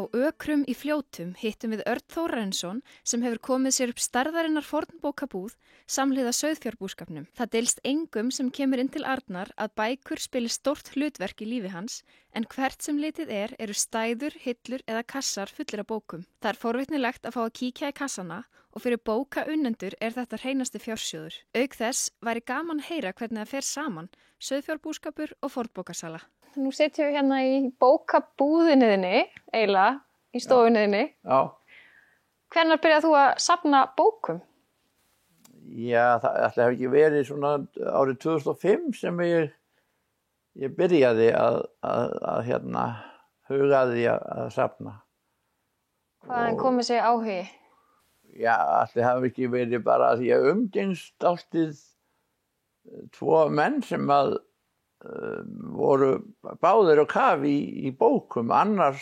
Á Ökrum í Fljótum hittum við Örn Þórarinsson sem hefur komið sér upp stærðarinnar fornbókabúð samhliða sauðfjárbúskapnum. Það dylst engum sem kemur inn til Arnar að bækur spili stórt hlutverk í lífi hans en hvert sem litið eru stæður, hillur eða kassar fullir af bókum. Það er forvitnilegt að fá að kíkja í kassana og fyrir bókaunnendur þetta hreinasti fjársjóður. Auk þess væri gaman að heyra hvernig það fer saman, sauðfjárbúskapur og fornbókasala. Nú sitjum við hérna í bókabúðinniðinni, eiginlega, í stofunniðinni. Já. Hvenær byrjaði þú að safna bókum? Já, það hef ekki verið svona árið 2005 sem ég byrjaði að hugaði að safna. Hvaðan kom þessi áhugi? Já, það hef ekki verið bara að ég umgengst alltið tvo menn sem voru báðir á kafi í bókum. Annar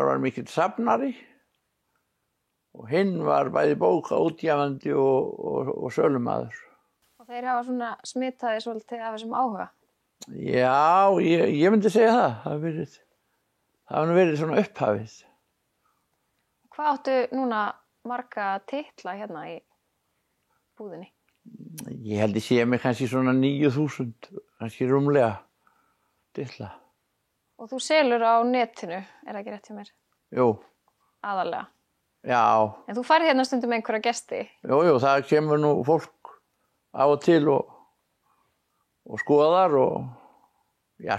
var mikill safnari og hinn var bæði bókaútgefandi og sölumaður. Og þeir hafa svona smitaði svolítið af þessum áhuga? Já, ég myndi segja það. Það hafa verið svona upphafið. Hvað áttu núna marga titla hérna í búðinni? Ég held ég sé mig kannski svona 9.000, kannski rúmlega titla. Og þú selur á netinu, það ekki rétt hjá mér? Jú. Aðallega? Já. En þú farið hérna stundum einhverja gesti? Jú, það kemur nú fólk af og til og skoðar og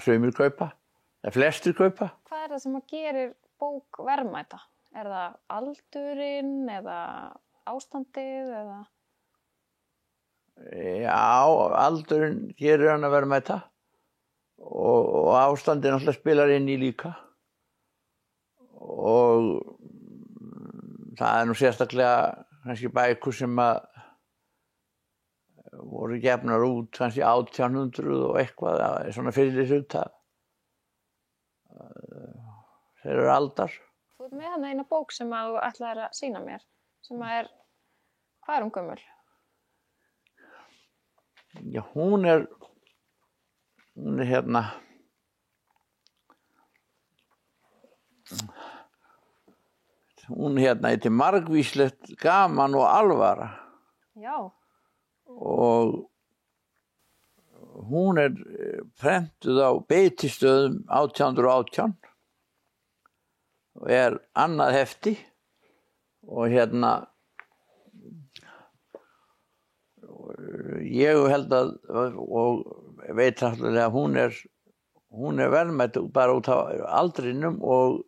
sumir kaupa, eða flestir kaupa. Hvað það sem gerir bók verðmæta? Er það aldurinn eða ástandið eða? Já, aldurinn gerir hann að verðmæta og ástandið náttúrulega spilar inn í líka. Og það nú sérstaklega kannski bækur sem voru gefnar út kannski 1800 og eitthvað, svona fyrir hluta. Þeir eru aldar. Þú ert með hana eina bók sem þú ætlaðir að sýna mér, sem hvað hún gömul? Já, hún er hérna, heitir Margvíslegt gaman og alvara. Já. Og hún er prentuð á Beitistöðum 1818 og er annað hefti og ég held og veit náttúrulega að hún er verðmætt bara út af aldrinum og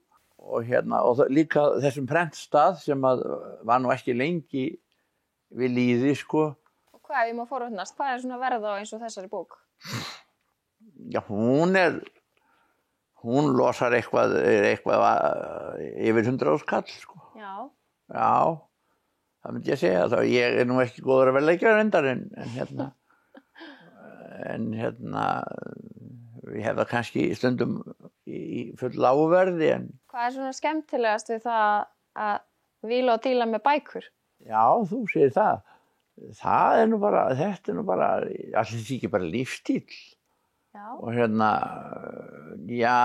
líka þessum prentstað sem var nú ekki lengi við lýði, sko. Og hvað ef ég má forvitnast, hvað svona verð á eins og þessari bók? Já, hún losar eitthvað yfir 100.000 kall, sko. Já. Já. Það myndi ég segja, þá ég er nú ekki góður að verðleggja reyndar en við hefða kannski stundum í full lágverði en. Hvað er svona skemmtilegast við það að víla og díla með bækur? Já, þú segir það. Það er nú bara, þetta er nú bara, allir því ekki bara lífstíl. Já. Og já,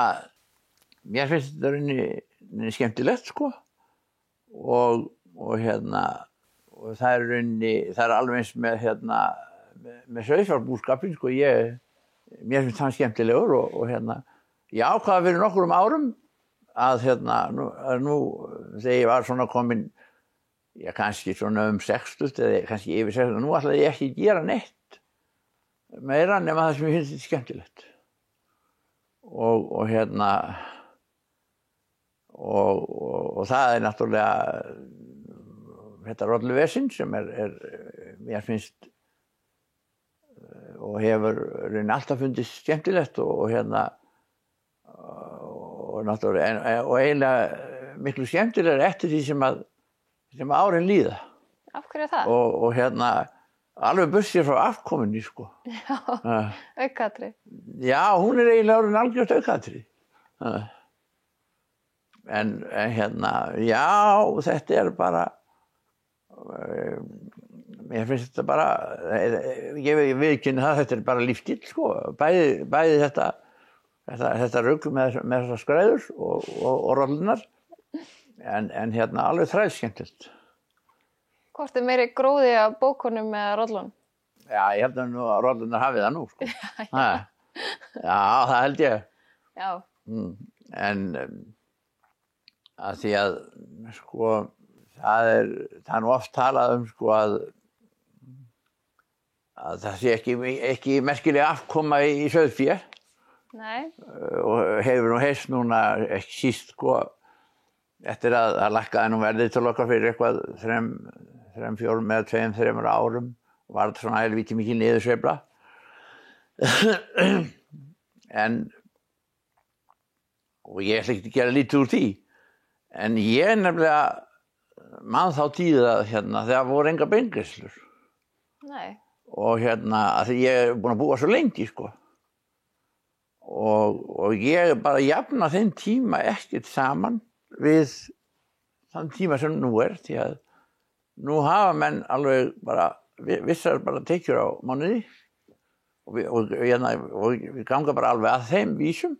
mér finnst þetta rauninni skemmtilegt, sko. Og það er alveg eins með sauðfjárbúskapinn, sko, mér finnst það skemmtilegur og ég ákvað fyrir nokkrum árum að nú þegar ég var svona komin, kannski svona 60 eða kannski yfir 60, nú ætlaði ég ekki að gera neitt meira nema það sem ég finnst þetta skemmtilegt. Og það er náttúrulega þetta rolluvesinn sem mér finnst og hefur alltaf fundist skemmtilegt og náttúrulega og eiginlega miklu skemmtilegur eftir því sem árin líða. Af hverju það? Og alveg burtséð frá afkomunni, sko. Já, aukaatriði. Já, hún er eiginlega orðin algjört aukaatriði. En já, þetta er bara, mér finnst þetta bara, ég viðurkenni það, þetta er bara lífstíll, sko. Bæði þetta þetta rugg með þessar skræður og rollunar en hérna alveg þræðskemmtilegt. Hvort er meiri gróði af bókunum eða rollun? Já, ég held að nú að rollunar hafi það nú, sko. Já, það held ég. Já. En að því að, sko, það er nú oft talað sko að það sé ekki merkileg afkoma í sauðfé. Nei. Og hefur nú heyrst núna ekki síst, sko, eftir að lækkaði nú verðið til okkar fyrir eitthvað 3, 4 eða 2, 3 árum og var þetta svona helvíti mikil niðursveifla. Og ég ætla ekki að gera lítið úr því. En ég nefnilega man þá tíð að þegar voru engar beingreiðslur. Nei. Og að því ég er búin að búa svo lengi, sko. Og ég bara jafna þeim tíma ekkert saman við þann tíma sem nú er, því að nú hafa menn alveg bara vissar bara tekjur á mánuði og við ganga bara alveg að þeim vísum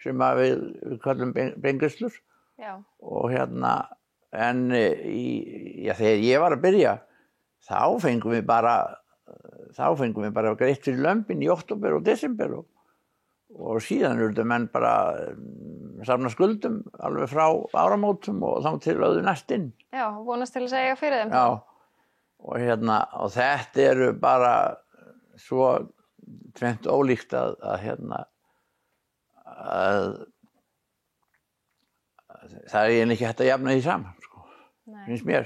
sem að við kallum beingreiðslur. Já. Og en þegar ég var að byrja þá fengum við bara greitt fyrir lömbin í október og desember og síðan urðu menn bara safna skuldum alveg frá áramótum og þá til öðru næst inn. Já, vonast til að segja fyrir þeim. Já, og þetta eru bara svo tvennt ólíkt að það er eiginlega ekki hægt að jafna því saman, sko. Finnst mér.